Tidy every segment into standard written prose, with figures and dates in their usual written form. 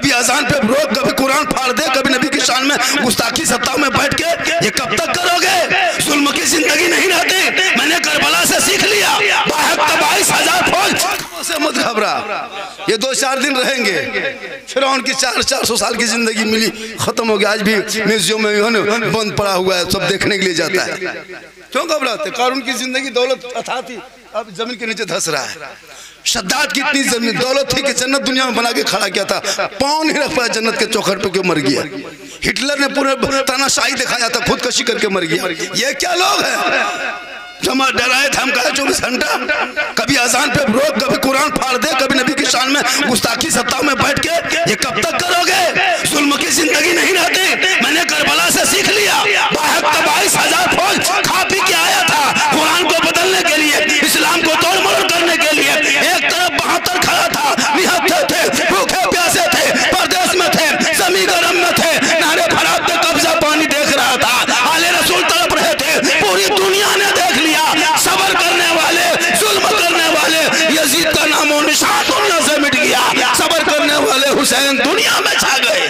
कभी अजान पे रोक, कभी कुरान फाड़ दे, कभी नबी की शान में गुस्ताखी सत्ता में बैठ के, ये कब तक करोगे? जुल्म की जिंदगी नहीं रहती। मैंने करबला से सीख लिया, 22,000 फौज से मत घबरा, ये 2-4 दिन रहेंगे। फिरौन की 400 साल की जिंदगी मिली, खत्म हो गया। आज भी म्यूजियम में बंद पड़ा हुआ है, सब देखने के लिए जाता है। क्यों घबराते? कारून की जिंदगी दौलत अथा थी, अब जमीन के नीचे धंस रहा है। शद्दाद की इतनी जमीन दौलत थी कि जन्नत दुनिया में बना के खड़ा किया था, पाँव नहीं रख पाया जन्नत के चौखट पे, क्यों मर गया? हिटलर ने पूरे तानाशाही दिखाया था, खुदकशी करके मर गया। ये क्या लोग हैं? जमा डराए धमकाए 24 घंटा, कभी अजान पे रोक, कभी कुरान फाड़ दे, कभी नबी की शान में गुस्ताखी सत्ता में बैठ के, ये कब तक करोगे? जुल्म की जिंदगी नहीं रहती। मैंने करबला से सीख लिया, 22,000 फौज खा पी के आया था कुरान को बदलने के लिए, इस्लाम को तोड़ मरोड़ करने के लिए। एक तरफ 72 खड़ा था, निहत्थे थे, भूखे प्यासे थे, परदेश में थे, जमी गरम में थे, नारे फरात पे कब्जा पानी देख रहा था, आले रसूल तड़प रहे थे, पूरी दुनिया ने देख लिया। सबर करने वाले, जुल्म करने वाले, यजीद का नामो निशान दुनिया से मिट गया। सबर करने वाले हुसैन दुनिया में छा गए।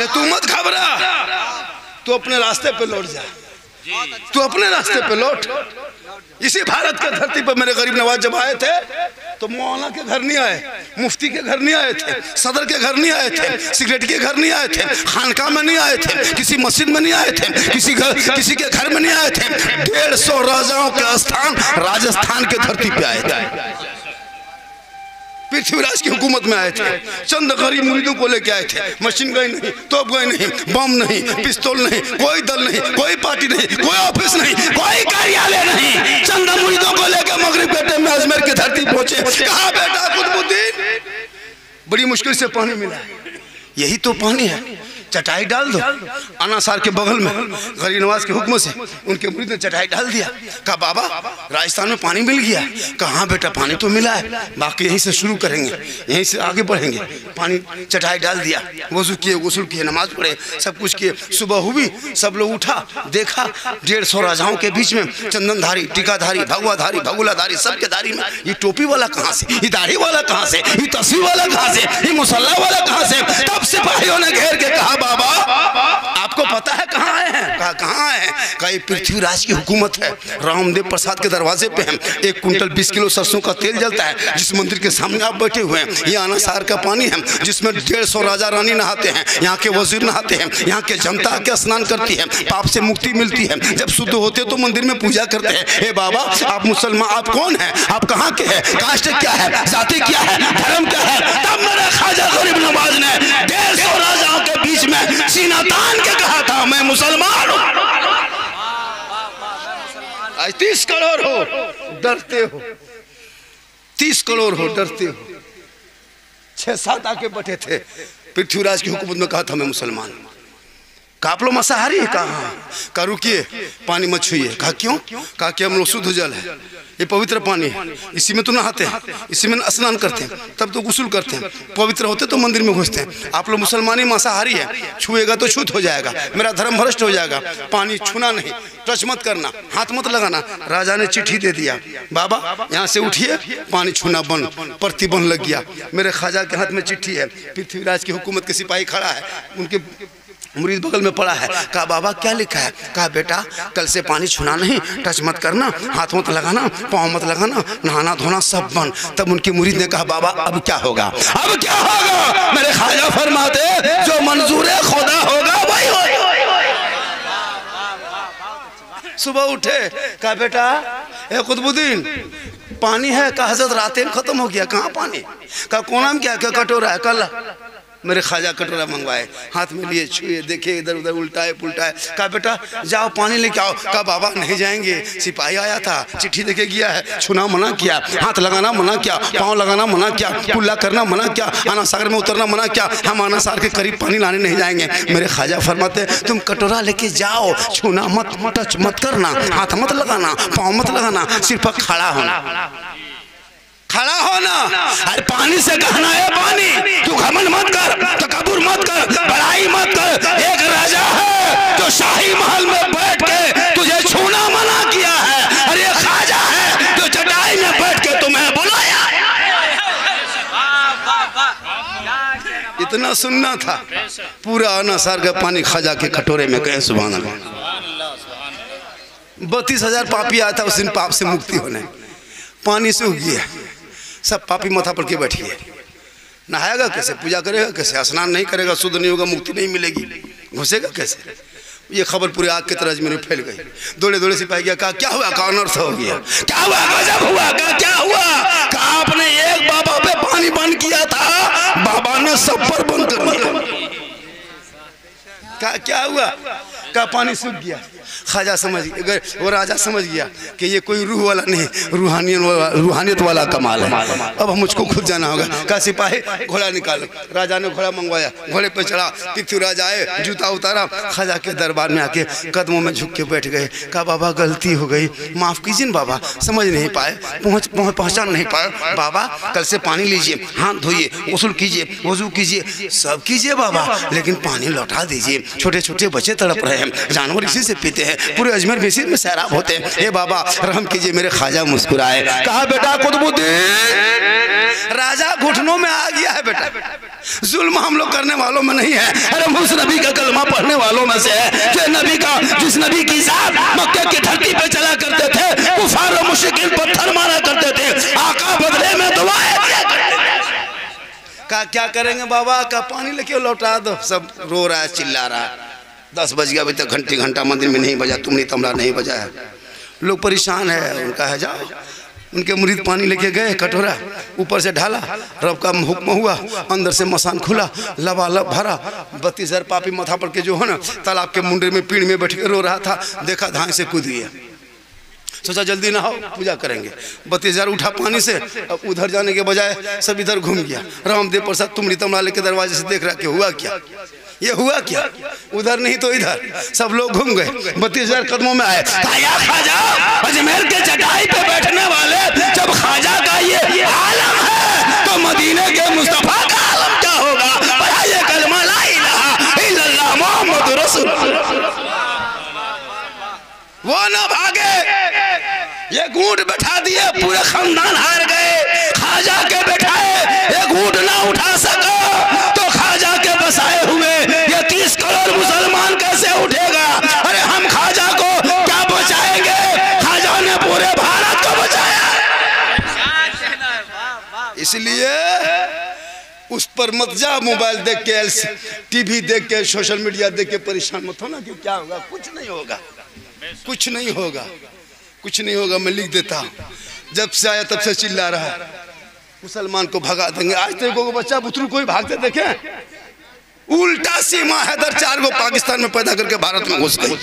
तू मत घबरा, तू अपने रास्ते पे लौट जा, तू अपने रास्ते पे लौट। इसी भारत के धरती पर मेरे गरीब नवाज जब आए थे तो मौलाना के घर नहीं आए, मुफ्ती के घर नहीं आए थे, सदर के घर नहीं आए थे, सिगरेट के घर नहीं आए थे, खानका में नहीं आए थे, किसी मस्जिद में नहीं आए थे, किसी के घर में नहीं आए थे। 150 राजाओं के स्थान राजस्थान के धरती पे आए थे, पृथ्वीराज की हुकूमत में आए थे। चंद गरीब मुरीदों को लेके आए थे, मशीन गन नहीं, तोप गन नहीं, बम नहीं, पिस्तौल नहीं, कोई दल नहीं, कोई पार्टी नहीं, कोई ऑफिस नहीं, कोई कार्यालय नहीं। चंद मुरीदों को लेकर मगरिब के टाइम में अजमेर की धरती पहुंचे। कहा बेटा कुतुबुद्दीन, बड़ी मुश्किल से पानी मिला, यही तो पानी है, चटाई डाल दो। अनासार के बगल में गरीब नवाज के हुक्म से उनके मुरीद ने चटाई डाल दिया। कहा बाबा राजस्थान में पानी मिल गया। कहा बेटा पानी तो मिला है, बाकी यहीं से शुरू करेंगे, यहीं से आगे बढ़ेंगे। पानी चटाई डाल दिया, वजू किए, गुस्ल किए, नमाज पढ़े, सब कुछ किए। सुबह हुई, सब लोग उठा, देखा 150 राजाओं के बीच में चंदनधारी, टीकाधारी, भगवाधारी, भगुलाधारी, सबके धारी में ये टोपी वाला कहाँ से, ये दाढ़ी वाला कहाँ से, ये तस्वीर वाला कहाँ से, ये मुसल्ला वाला कहाँ से? तब सिपाहियों ने घेर के कहा बाबा आपको पता है कहाँ आए हैं? कहा कहाँ आए हैं? कहा पृथ्वीराज की हुकूमत है, रामदेव प्रसाद के दरवाजे पे हम। 1 कुंटल 20 किलो सरसों का तेल जलता है, जिस मंदिर के सामने आप बैठे हुए हैं। ये अनासार का पानी है जिसमें 150 राजा रानी नहाते हैं, यहाँ के वजीर नहाते हैं, यहाँ के जनता के स्नान करती है, पाप से मुक्ति मिलती है। जब शुद्ध होते तो मंदिर में पूजा करते हैं। हे बाबा आप मुसलमान, आप कौन है, आप कहाँ के हैं, कास्ट क्या है, जाति क्या है, धर्म क्या है? तब मेरे ख्वाजा गरीब नवाज ने 150 राजाओं के बीच में सीना तान के कहा था मैं मुसलमान हूं। आज 30 करोड़ हो डरते हो, 30 करोड़ हो डरते हो। 6-7 आके बैठे थे, पृथ्वीराज की हुकूमत में कहा था मैं मुसलमान। कहा आप लोग मांसाहारी है? कहा रुकिए पानी मत छुइए। कहा क्यों? कहा कि हम लोग शुद्ध जल है, ये पवित्र पानी है, इसी में तो नहाते हैं, इसी में स्नान करते हैं, तब तो गुस्ल करते हैं, पवित्र होते तो मंदिर में घुसते हैं। आप लोग मुसलमानी मांसाहारी है, छुएगा तो छूत हो जाएगा, मेरा धर्म भ्रष्ट हो जाएगा। पानी छूना नहीं, टच मत करना, हाथ मत लगाना। राजा ने चिट्ठी दे दिया, बाबा यहाँ से उठिए, पानी छूना बंद, प्रतिबंध लग गया। मेरे ख्वाजा के हाथ में चिट्ठी है, पृथ्वीराज की हुकूमत के सिपाही खड़ा है, उनके मुरीद बगल में पड़ा है। कहा बाबा क्या लिखा है? कहा बेटा कल से पानी छूना नहीं, टच मत करना, हाथ मत लगाना, पाँव मत लगाना, नहाना धोना सब बंद। तब उनकी मुरीद ने कहा बाबा अब क्या होगा, अब क्या होगा? मेरे ख्वाजा फरमाते जो मंजूर खुदा होगा वही होगा। सुबह उठे, कहा बेटा ए कुतुबुद्दीन पानी है? कहा हजरत रातें खत्म हो गया। कहाँ पानी? कहा कोना में क्या कटोरा है? कल मेरे ख्वाजा कटोरा मंगवाए, हाथ में लिए, छुए, देखे, इधर उधर उल्टाए पुल्टाए। कहा बेटा जाओ पानी लेके आओ। कहा बाबा नहीं जाएंगे, सिपाही आया था, चिट्ठी देके गया है, छूना मना किया, हाथ लगाना मना किया, पाँव लगाना मना किया, कुल्ला करना मना किया, आना सागर में उतरना मना किया, हम आना सागर के करीब पानी लाने नहीं जाएंगे। मेरे ख्वाजा फरमाते तुम कटोरा लेके जाओ, छूना मत, टच मत करना, हाथ मत लगाना, पाँव मत लगाना, सिर्फ खड़ा होना, खड़ा होना। अरे पानी से कहना है पानी, तू घमंड मत कर, तकब्बुर मत कर, बड़ाई मत कर। एक राजा है जो शाही महल में बैठ के तुझे छूना मना किया है, और एक ख्वाजा है जो चटाई में बैठ के तुम्हें बुलाया। इतना सुनना था, पूरा अनासार का पानी खाजा के कटोरे में कहे सुभान अल्लाह। 32,000 पापी आया था उस दिन पाप से मुक्ति होने, पानी सूख गया, सब पापी माथा पर के बैठी है। नहाएगा कैसे, पूजा करेगा कैसे, स्नान नहीं करेगा, शुद्ध नहीं होगा, मुक्ति नहीं मिलेगी, घुसेगा कैसे। ये खबर पूरे आग के तरह में फैल गई। दौड़े दौड़े सिपाही गया, कहा क्या हुआ, कहा अनर्थ हो गया, क्या हुआ, गजब हुआ, कहा क्या हुआ, कहा आपने एक बाबा पे पानी बंद किया था, बाबा ने सब पर बंद कर दिया। कहा क्या हुआ, कहा पानी सूख गया। खाजा समझ गए, वो राजा समझ गया कि ये कोई रूह वाला नहीं, रूहानियत वाला कमाल है, अब मुझको खुद जाना होगा। कहा सिपाही घोड़ा निकालो। राजा ने घोड़ा मंगवाया, घोड़े पे चढ़ा, पृथ्वीराज आए, जूता उतारा, खाजा के दरबार में आके कदमों में झुक के बैठ गए। कहा बाबा गलती हो गई, माफ़ कीजिए न बाबा, समझ नहीं पाए, पहचान नहीं पाए बाबा, कल से पानी लीजिए, हाथ धोइए, गुस्ल कीजिए, वजू कीजिए, सब कीजिए बाबा, लेकिन पानी लौटा दीजिए, छोटे छोटे बच्चे तड़प रहे हैं, जानवर इसी से पीते हैं, पूरे अजमेर बेसिर में सैराब होते हैं, हे बाबा रहम कीजिए। मेरे खाजा मुस्कुराए, कहा बेटा कुतुबुद्दीन, राजा घुटनों में आ गया है बेटा, जुल्म हम लोग करने वालों में नहीं है, अरे उस नबी का कलमा पढ़ने वालों में से है, जो नबी का, जिस नबी की जात मक्के की धरती पे चला करते थे, कुफार और मुशरिकीन पत्थर मारा करते थे, आका बदले में दुआएं दिया करते थे। कहा क्या करेंगे बाबा, का पानी लेके लौटा दो। सब रो रहा है, चिल्ला रहा है, 10 बज गया, अभी तक घंटा मंदिर में नहीं बजा, तुमने तमला नहीं बजाया, लोग परेशान है। उनका है जाओ, उनके मुरीद पानी लेके गए, कटोरा ऊपर से ढाला, रब का हुक्म हुआ, अंदर से मसान खुला, लबालब भरा, 32,000 पापी माथा पर के जो है ना तालाब के मुंडे में पीड़ में बैठ के रो रहा था, देखा धाए से कूद गया, सोचा जल्दी ना हो पूजा करेंगे। 32,000 उठा पानी से, अब उधर जाने के बजाय सब इधर घूम गया। रामदेव प्रसाद तुमरी तमला लेके दरवाजे से देख रहा कि हुआ क्या, ये हुआ क्या, उधर नहीं तो इधर, सब लोग घूम गए। 32,000 कदमों में आए, खाजा अजमेर के चटाई पे बैठने वाले, जब खाजा का ये आलम है तो मदीने के मुस्तफा का आलम क्या होगा। ये कलमा ला इलाहा इल्लल्लाह मुहम्मद रसूलुल्लाह। वो ना भागे, ये ऊंट बैठा दिए, पूरे खानदान हार गए, खाजा के बैठाए, एक ऊंट ना उठा सका तो खाजा के बसाए हुए ये 30 करोड़ मुसलमान कैसे उठेगा। अरे हम खाजा को क्या बचाएंगे, खाजा ने पूरे भारत को बचाया। इसलिए उस पर मत जा, मोबाइल देख के, टीवी देख के, सोशल मीडिया देख के परेशान मत हो ना कि क्या होगा, कुछ नहीं होगा, कुछ नहीं होगा, कुछ नहीं होगा। मैं लिख देता हूँ, जब से आया तब से चिल्ला रहा है मुसलमान को भगा देंगे। आज तक को बच्चा बुतरू कोई भागते देखे, उल्टा सीमा हैदर 4 गो पाकिस्तान में पैदा करके भारत में घुस गई,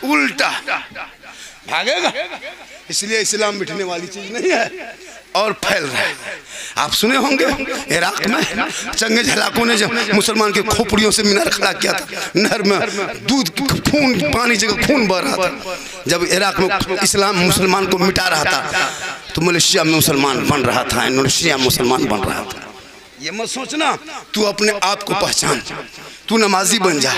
उल्टा भागेगा। इसलिए इस्लाम मिटने वाली चीज नहीं है और फैल रहा है। आप सुने होंगे इराक में चंगे झलाकों ने जब मुसलमान के खोपड़ियों से मीनार खड़ा किया था, नहर में दूध खून पानी जगह खून बह रहा था। जब इराक में इस्लाम मुसलमान को मिटा रहा था तो मलेशिया में मुसलमान बन रहा था, इंडोनेशिया में मुसलमान बन रहा था। ये मत सोचना, तू अपने आप को पहचान, तू नमाजी बन जा,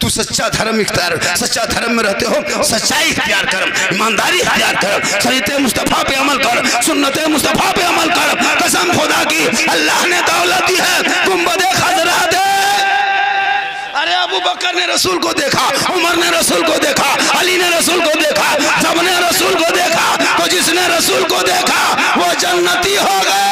तू सच्चा धर्म इख्तियार, सच्चा धर्म में रहते हो सच्चाई इख्तियार कर, ईमानदारी इख्तियार कर, शरीयत मुस्तफा पे अमल कर, सुन्नत मुस्तफा पे अमल कर। कसम खुदा की अल्लाह ने दौलत दी है, गुंबद खजरा दे। अरे अबू बकर ने रसूल को देखा, उमर ने रसूल को देखा, अली ने रसूल को देखा, सबने रसूल को देखा, तो जिसने रसूल को देखा वो जन्नती हो गए।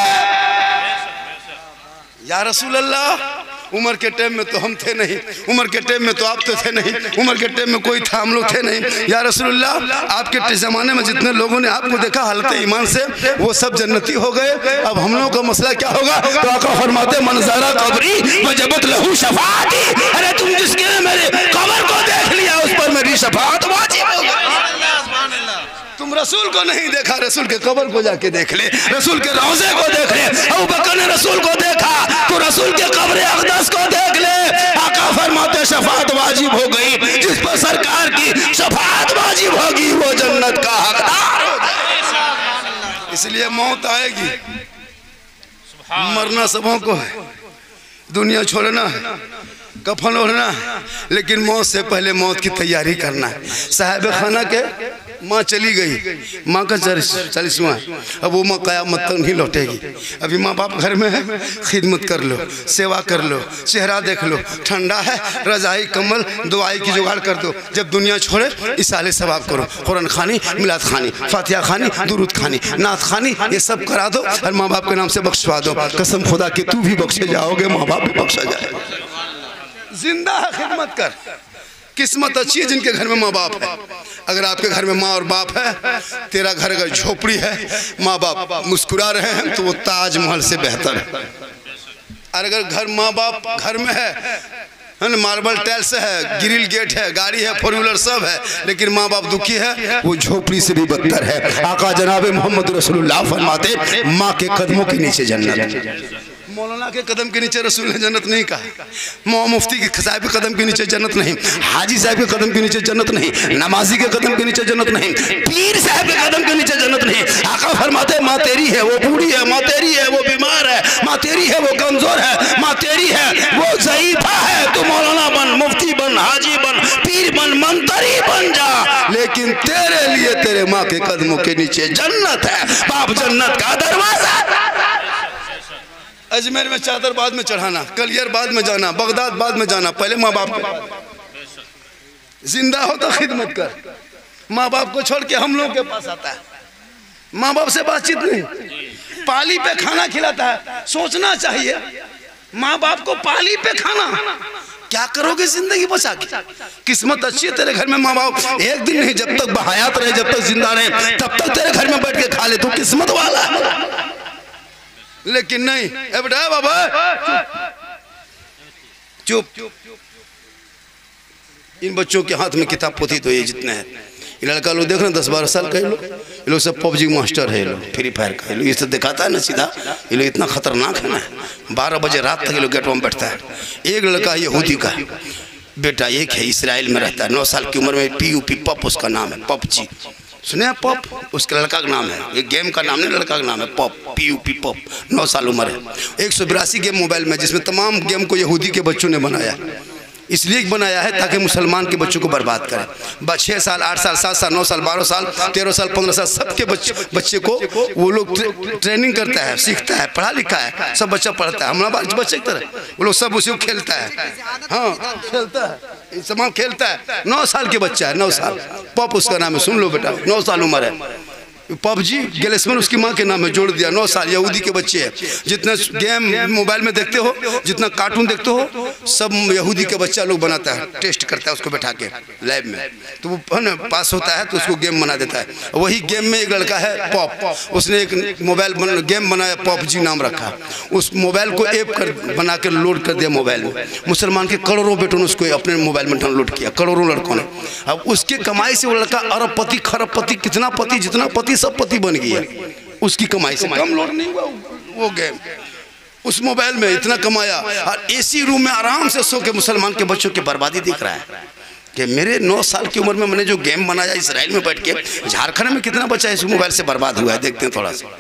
या रसूल अल्लाह, उमर के टाइम में तो हम थे नहीं, उमर के टाइम में तो आप तो थे नहीं, उमर के टाइम में कोई था, हम लोग थे नहीं। या रसूलुल्लाह, आपके ज़माने में जितने लोगों ने आपको देखा हालत ईमान से, वो सब जन्नती हो गए। अब हम लोगों का मसला क्या होगा। तो आका फरमाते मंज़रा कब्री वजबत लहू शफाअती। अरे तुम जिसके मेरे कब्र को देख लिया उस पर मेरी शफाअत वाजिब हो गई। तुम रसूल को नहीं देखा, रसूल के कब्र को जाके देख ले, रसूल के रोज़े को देख ले। अबू बकर ने रसूल को देखा तो रसूल के कब्र अक़दस को देख ले। आका फरमाते शफाअत वाजिब हो गई, जिस पर सरकार की शफाअत वाजिब होगी वो जन्नत का हकदार हो जाएगा। इसलिए मौत आएगी, मरना सबों को है, दुनिया छोड़ना है, कफन ओढ़ना है, लेकिन मौत से पहले मौत की तैयारी करना है। साहिब खाना के माँ चली गई, माँ का 40वां, अब वो माँ क़यामत तक नहीं लौटेगी। अभी माँ बाप घर में है, खिदमत कर लो, सेवा कर लो, चेहरा देख लो, ठंडा है रज़ाई कम्बल दुआई की जुगाड़ कर दो। जब दुनिया छोड़े इसाले सवाब करो, कुरान खानी, मिलाद खानी, फातिहा खानी, दुरूद खानी, नात खानी, ये सब करा दो और माँ बाप के नाम से बख्शवा दो। कसम खुदा कि तू भी बख्शे जाओगे, माँ बाप भी बख्शा जाए। जिंदा है खिदमत कर। किस्मत अच्छी है जिनके घर में माँ बाप है। अगर आपके घर में माँ और बाप है, तेरा घर अगर झोपड़ी है, माँ बाप मुस्कुरा रहे हैं तो वो ताजमहल से बेहतर है। और अगर घर माँ बाप घर में है ना, मार्बल टाइल्स है, ग्रिल गेट है, गाड़ी है, 4 व्हीलर सब है, लेकिन माँ बाप दुखी है, वो झोपड़ी से भी बदतर है। आका जनाब मोहम्मद रसूलुल्लाह फरमाते, माँ के कदमों के नीचे जन्नत। मौलाना के कदम के नीचे रसूल ने जन्नत नहीं कहा, मुफ्ती के साहब के कदम के नीचे जन्नत नहीं, हाजी साहब के कदम के नीचे जन्नत नहीं, नमाजी के कदम के नीचे जन्नत नहीं, पीर साहब के कदम के नीचे जन्नत नहीं। आका फरमाते, माँ तेरी है वो बूढ़ी है, माँ तेरी है वो बीमार है, माँ तेरी है वो कमजोर है, माँ तेरी है वो ज़ईफ़ा है। तू मौलाना बन, मुफ्ती बन, हाजी बन, पीर बन, मंतरी बन जा, लेकिन तेरे लिए तेरे माँ के कदमों के नीचे जन्नत है। बाप जन्नत का दरवाजा। अजमेर में चादर बाद में चढ़ाना, कलियर बाद में जाना, बगदाद बाद में जाना, पहले माँ बाप जिंदा हो तो खिदमत कर। माँ बाप को छोड़ के हम लोगों के पास आता है, माँ बाप से बातचीत नहीं, पाली पे खाना खिलाता है। सोचना चाहिए, माँ बाप को पाली पे खाना, क्या करोगे जिंदगी बचा के? किस्मत अच्छी है तेरे घर में माँ बाप एक दिन नहीं, जब तक बहयात रहे, जब तक जिंदा रहे, तब तक तेरे घर में बैठ के खा ले, तू किस्मत वाला है। लेकिन नहीं, ए बेटा बाबा चुप। इन बच्चों के हाथ में किताब पोथी तो ये जितने हैं, ये लड़का लोग देख रहे हैं 10-12 साल का, ये लोग सब पबजी मास्टर है, लोग फ्री फायर का, ये सब दिखाता है ना सीधा, ये लोग इतना खतरनाक है ना। 12 बजे रात तक ये लोग गेटवा में बैठता है। एक लड़का यहूदी का बेटा एक है, इसराइल में रहता है, 9 साल की उम्र में, PUP पप उसका नाम है, पबजी सुने हैं, पप उसके लड़का का नाम है, ये गेम का नाम नहीं, लड़का का नाम है पप, PUP पप। 9 साल उम्र है, 182 गेम मोबाइल में, जिसमें तमाम गेम को यहूदी के बच्चों ने बनाया। इसलिए बनाया है ताकि मुसलमान के बच्चों को बर्बाद करें। 6 साल, 8 साल, 7 साल, 9 साल, 12 साल, 13 साल, 15 साल, सबके बच्चे को वो लोग ट्रेनिंग करता है, सीखता है, पढ़ा लिखा है, सब बच्चा पढ़ता है। हमारा बच्चे की तरह वो लोग सब उसी को खेलता है, हाँ खेलता है, तमाम खेलता है। 9 साल के बच्चा है, 9 साल, पप उसका नाम है, सुन लो बेटा, 9 साल उम्र है। पबजी गेलेस्मन उसकी माँ के नाम में जोड़ दिया। 9 साल यहूदी के बच्चे हैं। जितना गेम मोबाइल में देखते हो, जितना कार्टून देखते हो, सब यहूदी के बच्चा लोग बनाता है, टेस्ट करता है उसको बैठा के लैब में, तो वो है ना पास होता है तो उसको गेम बना देता है। वही गेम में एक लड़का है पॉप, उसने एक मोबाइल गेम बनाया, पबजी नाम रखा। उस मोबाइल को ऐप कर बना कर लोड कर दिया मोबाइल में। मुसलमान के करोड़ों बेटों ने उसको अपने मोबाइल में डाउनलोड किया, करोड़ों लड़कों ने। अब उसके कमाई से वो लड़का अरबपति, खरबपति, कितना पति, जितना पति सब पति बन गया उसकी कमाई से। कम लोड नहीं हुआ वो गेम, उस मोबाइल में इतना कमाया। और एसी रूम में आराम से सो के मुसलमान के बच्चों की बर्बादी दिख रहा है कि मेरे 9 साल की उम्र में मैंने जो गेम बनाया इसराइल में बैठ के, झारखंड में कितना बच्चा इस मोबाइल से बर्बाद हुआ है, देखते हैं थोड़ा सा।